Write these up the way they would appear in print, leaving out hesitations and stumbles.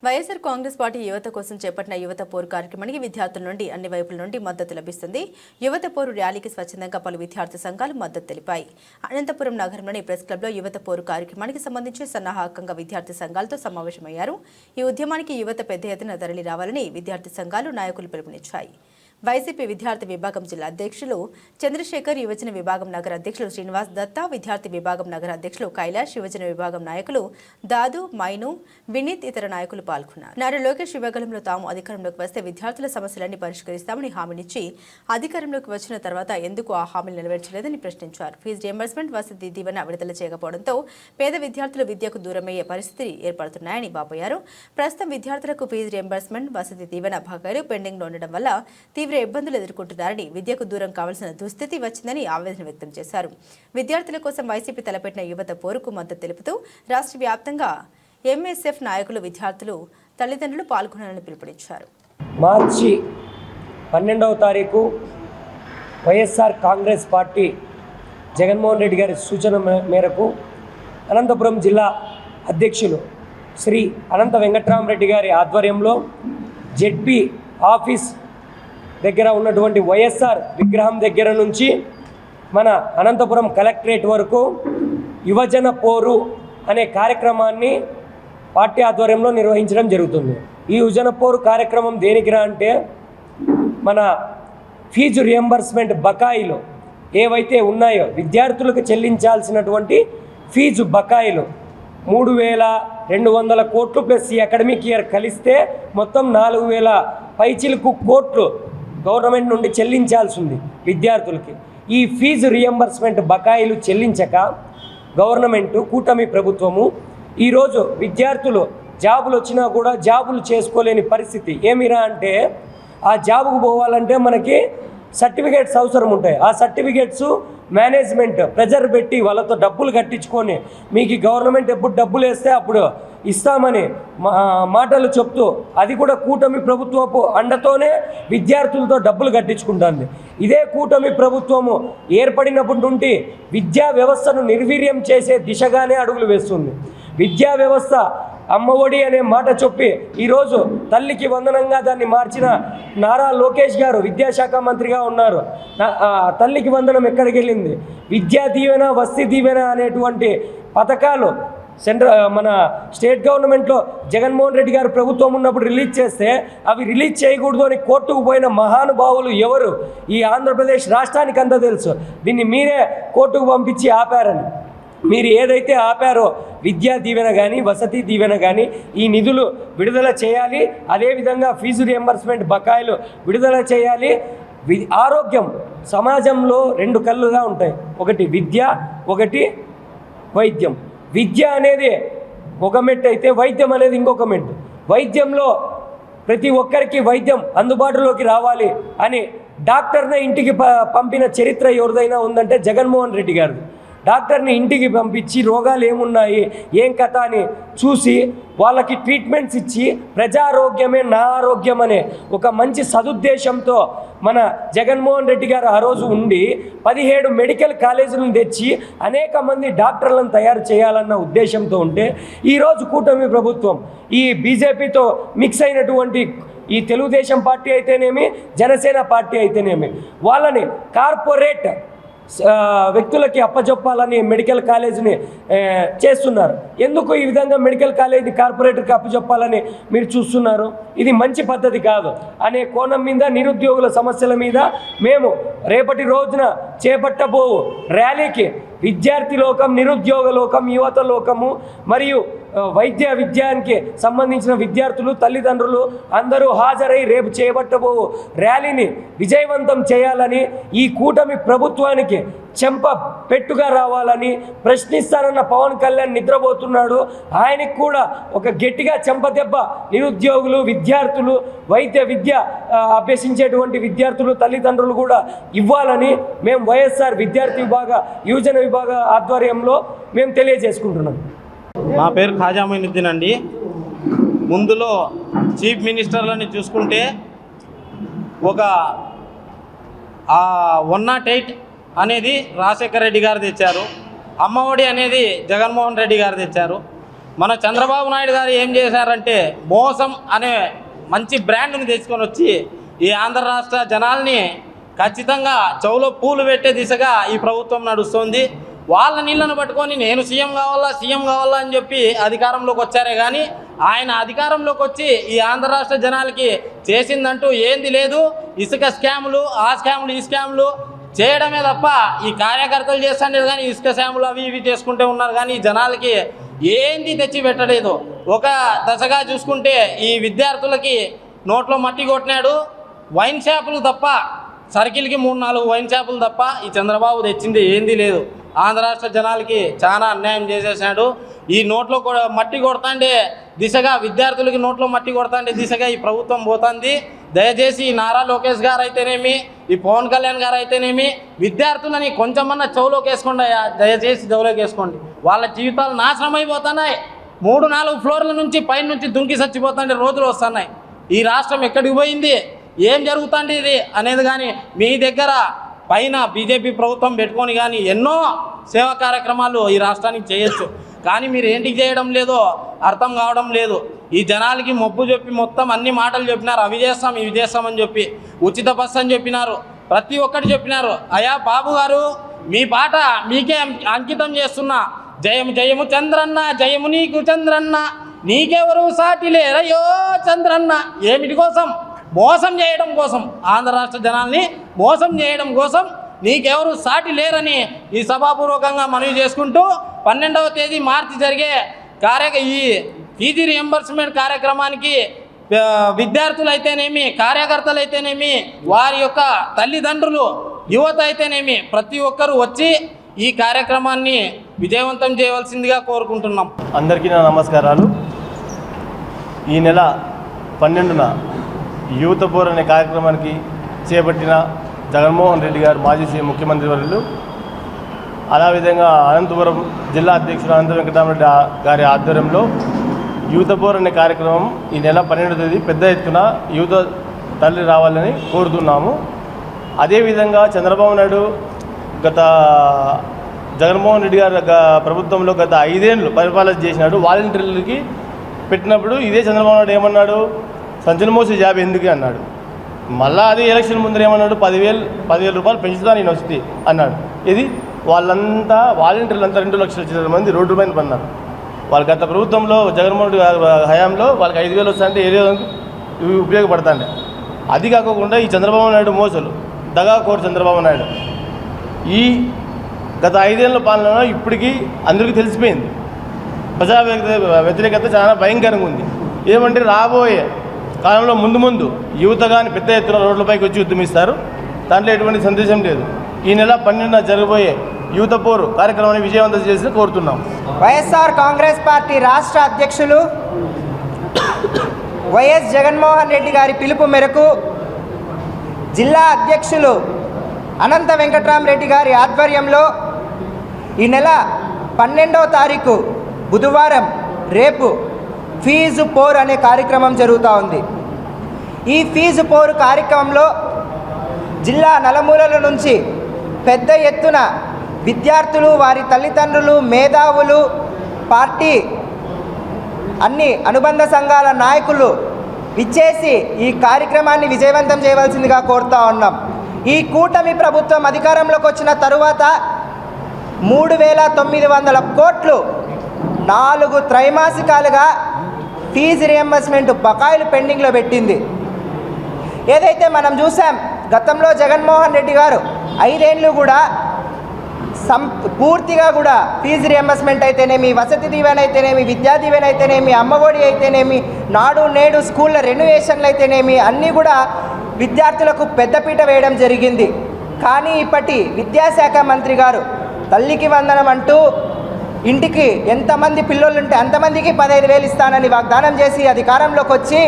YSR Congress party యువత కోసం చేపట్టిన యువత పోరు కార్యక్రమానికి విద్యార్థుల నుండి అన్ని వైపుల నుండి మద్దతు లభిస్తుంది. యువత పోరు ర్యాలీకి స్వచ్ఛందంగా పలు విద్యార్థి సంఘాలు మద్దతు తెలిపాయి. అనంతపురం నగరంలోని ప్రెస్ క్లబ్లో యువత పోరు కార్యక్రమానికి సంబంధించి సన్నాహకంగా విద్యార్థి సంఘాలతో సమావేశమయ్యారు. ఈ ఉద్యమానికి యువత పెద్ద ఎత్తున తరలి రావాలని విద్యార్థి సంఘాలు నాయకులు పిలుపునిచ్చాయి. వైసీపీ విద్యార్థి విభాగం జిల్లా అధ్యక్షులు చంద్రశేఖర్, యువజన విభాగం నగర అధ్యక్షులు శ్రీనివాస్ దత్తా, విద్యార్థి విభాగం నగర అధ్యక్షులు కైలాష్, యువజన విభాగం నాయకులు దాదు, మైను, వినీత్ ఇతర నాయకులు పాల్గొన్నారు. నారా లోకేష్ యువగలంలో తాము అధికారంలోకి వస్తే విద్యార్థుల సమస్యలన్నీ పరిష్కరిస్తామని హామీనిచ్చి అధికారంలోకి వచ్చిన తర్వాత ఎందుకు ఆ హామీలు నెరవేర్చలేదని ప్రశ్నించారు. ఫీజు రియంబర్స్మెంట్, వసతి దీవెన విడుదల చేయకపోవడంతో పేద విద్యార్థులు విద్యకు దూరమయ్యే పరిస్థితి ఏర్పడుతున్నాయని బాపోయారు. ప్రస్తుతం విద్యార్థులకు ఫీజు రియంబర్స్మెంట్, వసతి దీవెన బకాయిలు పెండింగ్లో ఉండడం వల్ల తీవ్ర ఇబ్బందులు ఎదుర్కొంటున్నారని, విద్యకు దూరం కావాల్సిన దుస్థితి వచ్చిందని ఆవేదన వ్యక్తం చేశారు. విద్యార్థుల కోసం వైసీపీ తలపెట్టిన యువత పోరుకు మద్దతు తెలుపుతూ రాష్ట్ర వ్యాప్తంగా ఎంఎస్ఎఫ్ నాయకులు, విద్యార్థులు, తల్లిదండ్రులు పాల్గొనాలని పిలుపునిచ్చారు. మార్చి 12వ తారీఖు వైఎస్ఆర్ కాంగ్రెస్ పార్టీ జగన్మోహన్ రెడ్డి గారి సూచన మేరకు అనంతపురం జిల్లా అధ్యక్షులు శ్రీ అనంత వెంకట్రామరెడ్డి గారి ఆధ్వర్యంలో జెడ్పీ ఆఫీస్ దగ్గర ఉన్నటువంటి వైఎస్ఆర్ విగ్రహం దగ్గర నుంచి మన అనంతపురం కలెక్టరేట్ వరకు యువజన పోరు అనే కార్యక్రమాన్ని పార్టీ ఆధ్వర్యంలో నిర్వహించడం జరుగుతుంది. ఈ యువజన పోరు కార్యక్రమం దేనికిరా అంటే మన ఫీజు రియంబర్స్మెంట్ బకాయిలు ఏవైతే ఉన్నాయో విద్యార్థులకు చెల్లించాల్సినటువంటి ఫీజు బకాయిలు 3,200 కోట్లు ప్లస్ ఈ అకాడమిక్ ఇయర్ కలిస్తే మొత్తం 4,000 పైచిలకు కోట్లు గవర్నమెంట్ నుండి చెల్లించాల్సి ఉంది విద్యార్థులకి. ఈ ఫీజు రియంబర్స్మెంట్ బకాయిలు చెల్లించక గవర్నమెంటు, కూటమి ప్రభుత్వము ఈరోజు విద్యార్థులు జాబులు వచ్చినా కూడా జాబులు చేసుకోలేని పరిస్థితి. ఏమిరా అంటే ఆ జాబుకు పోవాలంటే మనకి సర్టిఫికేట్స్ అవసరం ఉంటాయి. ఆ సర్టిఫికేట్స్ మేనేజ్మెంట్ ప్రెజర్ పెట్టి వాళ్ళతో డబ్బులు కట్టించుకొని మీకు గవర్నమెంట్ ఎప్పుడు డబ్బులు వేస్తే అప్పుడు ఇస్తామని మాటలు చెప్తూ, అది కూడా కూటమి ప్రభుత్వపు అండతోనే విద్యార్థులతో డబ్బులు కట్టించుకుంటుంది. ఇదే కూటమి ప్రభుత్వము ఏర్పడినప్పటి నుండి విద్యా వ్యవస్థను నిర్వీర్యం చేసే దిశగానే అడుగులు వేస్తుంది. విద్యా వ్యవస్థ అమ్మఒడి అనే మాట చెప్పి ఈరోజు తల్లికి వందనంగా దాన్ని మార్చిన నారా లోకేష్ గారు విద్యాశాఖ మంత్రిగా ఉన్నారు. తల్లికి వందనం ఎక్కడికి వెళ్ళింది? విద్యా దీవెన, వసతి దీవెన అనేటువంటి పథకాలు మన స్టేట్ గవర్నమెంట్లో జగన్మోహన్ రెడ్డి గారు ప్రభుత్వం ఉన్నప్పుడు రిలీజ్ చేస్తే అవి రిలీజ్ చేయకూడదు అని కోర్టుకు పోయిన మహానుభావులు ఎవరు? ఈ ఆంధ్రప్రదేశ్ రాష్ట్రానికి అంతా తెలుసు. దీన్ని మీరే కోర్టుకు పంపించి ఆపారని. మీరు ఏదైతే ఆపారో విద్యా దీవెన కానీ, వసతి దీవెన కానీ ఈ నిధులు విడుదల చేయాలి. అదేవిధంగా ఫీజు రియంబర్స్మెంట్ బకాయిలు విడుదల చేయాలి. ఆరోగ్యం సమాజంలో 2 కళ్ళుగా ఉంటాయి. ఒకటి విద్య, ఒకటి వైద్యం. విద్య అనేది ఒక మెట్టు అయితే వైద్యం అనేది ఇంకొక మెట్టు. వైద్యంలో ప్రతి ఒక్కరికి వైద్యం అందుబాటులోకి రావాలి అని డాక్టర్ని ఇంటికి పంపిన చరిత్ర ఎవరిదైనా ఉందంటే జగన్మోహన్ రెడ్డి గారిది. డాక్టర్ని ఇంటికి పంపించి రోగాలు ఏమున్నాయి, ఏం కథ అని చూసి వాళ్ళకి ట్రీట్మెంట్స్ ఇచ్చి ప్రజారోగ్యమే నా ఆరోగ్యం అనే ఒక మంచి సదుద్దేశంతో మన జగన్మోహన్ రెడ్డి గారు ఆ రోజు ఉండి 17 మెడికల్ కాలేజీలను తెచ్చి అనేక మంది డాక్టర్లను తయారు చేయాలన్న ఉద్దేశంతో ఉంటే ఈరోజు కూటమి ప్రభుత్వం ఈ బీజేపీతో మిక్స్ అయినటువంటి ఈ తెలుగుదేశం పార్టీ అయితేనేమి, జనసేన పార్టీ అయితేనేమి వాళ్ళని కార్పొరేట్ వ్యక్తులకి అప్పచెప్పాలని మెడికల్ కాలేజీని చేస్తున్నారు. ఎందుకు ఈ విధంగా మెడికల్ కాలేజీని కార్పొరేటర్కి అప్పచెప్పాలని మీరు చూస్తున్నారు? ఇది మంచి పద్ధతి కాదు అనే కోణం మీద, నిరుద్యోగుల సమస్యల మీద మేము రేపటి రోజున చేపట్టబో ర్యాలీకి విద్యార్థి లోకం, నిరుద్యోగ లోకం, యువత లోకము మరియు వైద్య విద్యానికి సంబంధించిన విద్యార్థులు, తల్లిదండ్రులు అందరూ హాజరై రేపు చేపట్టబో ర్యాలీని విజయవంతం చేయాలని, ఈ కూటమి ప్రభుత్వానికి చెంప పెట్టుగా రావాలని ప్రశ్నిస్తానన్న పవన్ కళ్యాణ్ నిద్రపోతున్నాడు. ఆయనకు కూడా ఒక గట్టిగా చెంపదెబ్బ నిరుద్యోగులు, విద్యార్థులు, వైద్య విద్య అభ్యసించేటువంటి విద్యార్థులు, తల్లిదండ్రులు కూడా ఇవ్వాలని మేము వైఎస్ఆర్ విద్యార్థి విభాగ, యువజన విభాగ ఆధ్వర్యంలో మేము తెలియజేసుకుంటున్నాం. నా పేరు ఖాజా మొయినుద్దీన్ అండి. ముందులో చీఫ్ మినిస్టర్లని చూసుకుంటే ఒక 108 అనేది రాజశేఖర రెడ్డి గారు తెచ్చారు. అమ్మఒడి అనేది జగన్మోహన్ రెడ్డి గారు తెచ్చారు. మన చంద్రబాబు నాయుడు గారు ఏం చేశారంటే మోసం అనే మంచి బ్రాండ్ని తెచ్చుకొని వచ్చి ఈ ఆంధ్ర రాష్ట్ర జనాల్ని ఖచ్చితంగా చెవులో పూలు పెట్టే దిశగా ఈ ప్రభుత్వం నడుస్తుంది. వాళ్ళ నీళ్ళను పట్టుకొని నేను సీఎం కావాలా అని చెప్పి అధికారంలోకి వచ్చారే కానీ ఆయన అధికారంలోకి వచ్చి ఈ ఆంధ్ర రాష్ట్ర జనాలకి చేసిందంటూ ఏంది లేదు. ఇసుక స్కాములు, ఆ స్కాములు, ఈ స్కాములు చేయడమే తప్ప ఈ కార్యకర్తలు చేస్తుండేది కానీ ఇసుక స్కాములు అవి ఇవి చేసుకుంటూ ఉన్నారు కానీ జనాలకి ఏంది తెచ్చి పెట్టలేదు. ఒక దశగా చూసుకుంటే ఈ విద్యార్థులకి నోట్లో మట్టి కొట్టినాడు. వైన్ షాపులు తప్ప సర్కిల్కి 3-4 వైన్ షాపులు తప్ప ఈ చంద్రబాబు తెచ్చింది ఏంది లేదు. ఆంధ్ర రాష్ట్ర జనాలకి చాలా అన్యాయం చేసేసాడు. ఈ నోట్లో కూడా మట్టి కొడతాండే దిశగా విద్యార్థులకి నోట్లో మట్టి కొడతాండే దిశగా ఈ ప్రభుత్వం పోతుంది. దయచేసి ఈ నారా లోకేష్ గారు అయితేనేమి, ఈ పవన్ కళ్యాణ్ గారు అయితేనేమి విద్యార్థులని కొంచెమన్నా చెవులోకి వేసుకోండి. దయచేసి చెవులోకి వేసుకోండి. వాళ్ళ జీవితాలు నాశనం అయిపోతున్నాయి. 3-4 ఫ్లోర్ల నుంచి పైన నుంచి దుంకి చచ్చిపోతుండే రోజులు వస్తున్నాయి. ఈ రాష్ట్రం ఎక్కడికి పోయింది, ఏం జరుగుతుంది ఇది అనేది కానీ మీ దగ్గర పైన బీజేపీ ప్రభుత్వం పెట్టుకొని కానీ ఎన్నో సేవా కార్యక్రమాలు ఈ రాష్ట్రానికి చేయొచ్చు. కానీ మీరు ఏంటికి చేయడం లేదో అర్థం కావడం లేదు. ఈ జనాలకి మొబ్బు చెప్పి మొత్తం అన్ని మాటలు చెప్పినారు. అవి చేస్తాం ఇవి చేస్తామని చెప్పి ఉచిత బస్సు అని చెప్పినారు. ప్రతి ఒక్కటి చెప్పినారు. అయ్యా బాబు గారు మీ పాట మీకే అంకితం చేస్తున్నా. జయము జయము చంద్రన్న, జయము నీకు చంద్రన్న, నీకెవరు సాటి లేరయ్యో చంద్రన్న. ఏమిటి కోసం? మోసం చేయడం కోసం, ఆంధ్ర రాష్ట్ర జనాల్ని మోసం చేయడం కోసం నీకెవరు సాటి లేరని ఈ సభాపూర్వకంగా మనవి చేసుకుంటూ 12వ తేదీ మార్చి జరిగే ఈ ఫీజు రియంబర్స్మెంట్ కార్యక్రమానికి విద్యార్థులు అయితేనేమి, కార్యకర్తలు అయితేనేమి, వారి యొక్క తల్లిదండ్రులు, యువత అయితేనేమి ప్రతి ఒక్కరూ వచ్చి ఈ కార్యక్రమాన్ని విజయవంతం చేయవలసిందిగా కోరుకుంటున్నాం. అందరికీ నా నమస్కారాలు. ఈ నెల 12న యూత్ పోర్ అనే కార్యక్రమానికి చేపట్టిన జగన్మోహన్ రెడ్డి గారు మాజీ సీఎం ముఖ్యమంత్రి వర్యులు, అదేవిధంగా అనంతపురం జిల్లా అధ్యక్షుడు అనంత వెంకటరామరెడ్డి గారి ఆధ్వర్యంలో యూత్ పోర్ అనే కార్యక్రమం ఈ నెల 12వ తేదీ పెద్ద ఎత్తున యూత్ తరలి రావాలని కోరుతున్నాము. అదేవిధంగా చంద్రబాబు నాయుడు జగన్మోహన్ రెడ్డి గారి ప్రభుత్వంలో గత 5 ఏళ్ళు పరిపాలన చేసినాడు. వాలంటీర్లకి పెట్టినప్పుడు ఇదే చంద్రబాబు నాయుడు ఏమన్నాడు, సంచలన మోసే జాబ్ ఎందుకు అన్నాడు. మళ్ళీ అది ఎలక్షన్ ముందర ఏమన్నాడు, 10,000 రూపాయలు పెంచుతాను నేను వస్తుంది అన్నాడు. ఇది వాళ్ళంతా వాలంటీర్లంతా 2 లక్షల మంది రోడ్డు పైన పడినారు. వాళ్ళ గత ప్రభుత్వంలో జగన్మోహన్ రెడ్డి హయాంలో వాళ్ళకి 5,000 వస్తాయంటే ఇవి ఉపయోగపడతాండే. అది కాకుండా ఈ చంద్రబాబు నాయుడు మోసలు దగాకోరు చంద్రబాబు నాయుడు ఈ గత 5 ఏళ్ళ పాలనలో ఇప్పటికీ అందరికీ తెలిసిపోయింది. ప్రజా వ్యతిరేకత చాలా భయంకరంగా ఉంది. ఏమంటే రాబోయే కాలంలో ముందు యువత కానీ పెద్ద ఎత్తున రోడ్లపైకి వచ్చి ఉద్యమిస్తారు. దాంట్లో ఎటువంటి సందేశం లేదు. ఈ నెల 12న జరగబోయే యూత్ పోరు కార్యక్రమాన్ని విజయవంతం చేసి కోరుతున్నాం. వైఎస్ఆర్ కాంగ్రెస్ పార్టీ రాష్ట్ర అధ్యక్షులు వైఎస్ జగన్మోహన్ రెడ్డి గారి పిలుపు మేరకు జిల్లా అధ్యక్షులు అనంత వెంకటరామరెడ్డి గారి ఆధ్వర్యంలో ఈ నెల 12వ తారీఖు బుధవారం రేపు ఫీజు పోర్ అనే కార్యక్రమం జరుగుతూ ఉంది. ఈ ఫీజు పోరు కార్యక్రమంలో జిల్లా నలుమూలల నుంచి పెద్ద ఎత్తున విద్యార్థులు, వారి తల్లిదండ్రులు, మేధావులు, పార్టీ అన్ని అనుబంధ సంఘాల నాయకులు ఇచ్చేసి ఈ కార్యక్రమాన్ని విజయవంతం చేయవలసిందిగా కోరుతూ ఉన్నాం. ఈ కూటమి ప్రభుత్వం అధికారంలోకి వచ్చిన తరువాత 3,900 కోట్లు 4 త్రైమాసికాలుగా ఫీజు రియంబర్స్మెంట్ బకాయిలు పెండింగ్లో పెట్టింది. ఏదైతే మనం చూసాం గతంలో జగన్మోహన్ రెడ్డి గారు 5 ఏళ్ళు కూడా పూర్తిగా కూడా ఫీజు రియంబర్స్మెంట్ అయితేనేమి, వసతి దీవెన అయితేనేమి, విద్యా దీవెన అయితేనేమి, అమ్మఒడి అయితేనేమి, నాడు నేడు స్కూళ్ళ రెనోవేషన్లు అయితేనేమి అన్నీ కూడా విద్యార్థులకు పెద్దపీట వేయడం జరిగింది. కానీ ఇప్పటి విద్యాశాఖ మంత్రి గారు తల్లికి వందనం అంటూ ఇంటికి ఎంతమంది పిల్లలు ఉంటే అంతమందికి 15,000 ఇస్తానని వాగ్దానం చేసి అధికారంలోకి వచ్చి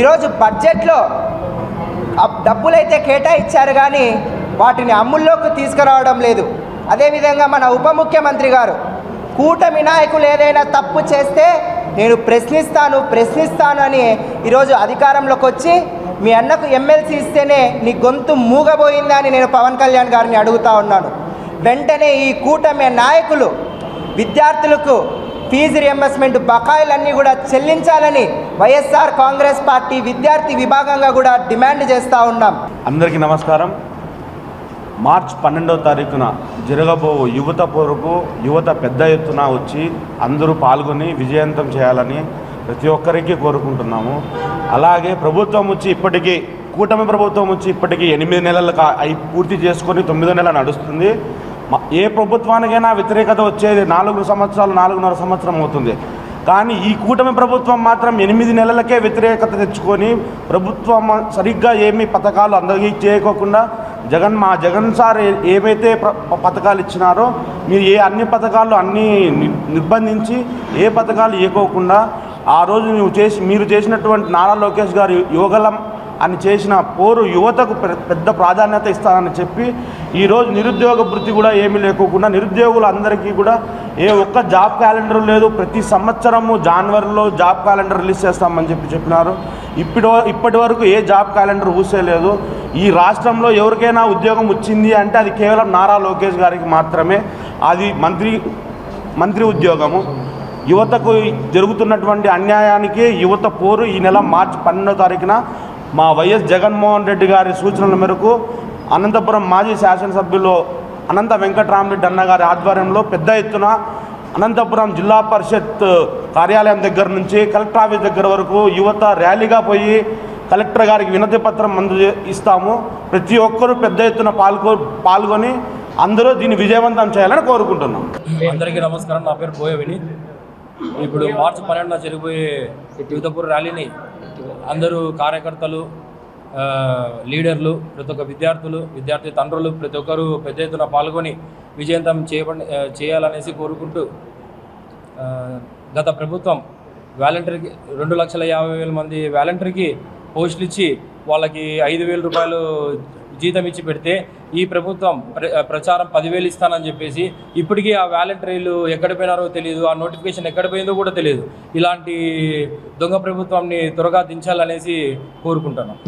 ఈరోజు బడ్జెట్లో డబ్బులైతే కేటాయించారు కానీ వాటిని అమల్లోకి తీసుకురావడం లేదు. అదేవిధంగా మన ఉప ముఖ్యమంత్రి గారు కూటమి నాయకులు ఏదైనా తప్పు చేస్తే నేను ప్రశ్నిస్తాను అని ఈరోజు అధికారంలోకి వచ్చి మీ అన్నకు ఎమ్మెల్సీ ఇస్తేనే నీ గొంతు మూగబోయిందా అని నేను పవన్ కళ్యాణ్ గారిని అడుగుతా ఉన్నాను. వెంటనే ఈ కూటమి నాయకులు విద్యార్థులకు ఫీజు రియంబర్స్మెంట్ బకాయిలన్నీ కూడా చెల్లించాలని వైఎస్ఆర్ కాంగ్రెస్ పార్టీ విద్యార్థి విభాగంగా కూడా డిమాండ్ చేస్తూ ఉన్నాం. అందరికీ నమస్కారం. మార్చ్ 12వ తారీఖున జరగబో యువత పోరుకు యువత పెద్ద ఎత్తున వచ్చి అందరూ పాల్గొని విజయవంతం చేయాలని ప్రతి ఒక్కరికి కోరుకుంటున్నాము. అలాగే ప్రభుత్వం వచ్చి ఇప్పటికీ కూటమి ప్రభుత్వం వచ్చి ఇప్పటికీ 8 నెలలు పూర్తి చేసుకొని 9వ నెల నడుస్తుంది. ఏ ప్రభుత్వానికైనా వ్యతిరేకత వచ్చేది 4 సంవత్సరాలు 4.5 సంవత్సరం అవుతుంది. కానీ ఈ కూటమి ప్రభుత్వం మాత్రం 8 నెలలకే వ్యతిరేకత తెచ్చుకొని ప్రభుత్వం సరిగ్గా ఏమీ పథకాలు అందరికీ చేయకోకుండా మా జగన్ సార్ ఏవైతే పథకాలు ఇచ్చినారో మీరు అన్ని పథకాలు అన్నీ నిర్బంధించి ఏ పథకాలు ఇవ్వకోకుండా ఆ రోజు మీరు చేసినటువంటి నారా లోకేష్ గారు యువగలం అని చేసిన పోరు యువతకు పెద్ద ప్రాధాన్యత ఇస్తానని చెప్పి ఈరోజు నిరుద్యోగ భృతి కూడా ఏమీ లేకోకుండా నిరుద్యోగులందరికీ కూడా ఏ ఒక్క జాబ్ క్యాలెండర్ లేదు. ప్రతి సంవత్సరము జనవరిలో జాబ్ క్యాలెండర్ రిలీజ్ చేస్తామని చెప్పినారు. ఇప్పటి వరకు ఏ జాబ్ క్యాలెండర్ ఊసేలేదు. ఈ రాష్ట్రంలో ఎవరికైనా ఉద్యోగం వచ్చింది అంటే అది కేవలం నారా లోకేష్ గారికి మాత్రమే. అది మంత్రి ఉద్యోగము. యువతకు జరుగుతున్నటువంటి అన్యాయానికి యువత పోరు ఈ నెల మార్చి 12వ తారీఖున మా వైఎస్ జగన్మోహన్ రెడ్డి గారి సూచనల మేరకు అనంతపురం మాజీ శాసనసభ్యులు అనంత వెంకటరామరెడ్డి అన్న గారి ఆధ్వర్యంలో పెద్ద ఎత్తున అనంతపురం జిల్లా పరిషత్ కార్యాలయం దగ్గర నుంచి కలెక్టర్ ఆఫీస్ దగ్గర వరకు యువత ర్యాలీగా పోయి కలెక్టర్ గారికి వినతి పత్రం ఇస్తాము. ప్రతి ఒక్కరూ పెద్ద ఎత్తున పాల్గొని అందరూ దీన్ని విజయవంతం చేయాలని కోరుకుంటున్నాం. అందరికీ నమస్కారం. నా పేరు బోయ వినీత్. ఇప్పుడు మార్చి 12న జరిగిపోయే యువతపూర్ ర్యాలీని అందరూ కార్యకర్తలు, లీడర్లు, ప్రతి ఒక్క విద్యార్థి తండ్రులు ప్రతి ఒక్కరూ పెద్ద ఎత్తున పాల్గొని విజయవంతం చేయాలనేసి కోరుకుంటూ, గత ప్రభుత్వం వాలంటీర్కి 2,50,000 మంది వాలంటీర్కి పోస్టులు ఇచ్చి వాళ్ళకి 5,000 రూపాయలు జీతం ఇచ్చి పెడితే ఈ ప్రభుత్వం ప్రచారం 10,000 ఇస్తానని చెప్పేసి ఇప్పటికీ ఆ వాలంటీర్లు ఎక్కడ పోయినారో తెలియదు, ఆ నోటిఫికేషన్ ఎక్కడ పోయిందో కూడా తెలియదు. ఇలాంటి దొంగ ప్రభుత్వాన్ని త్వరగా దించాలనేసి కోరుకుంటున్నాం.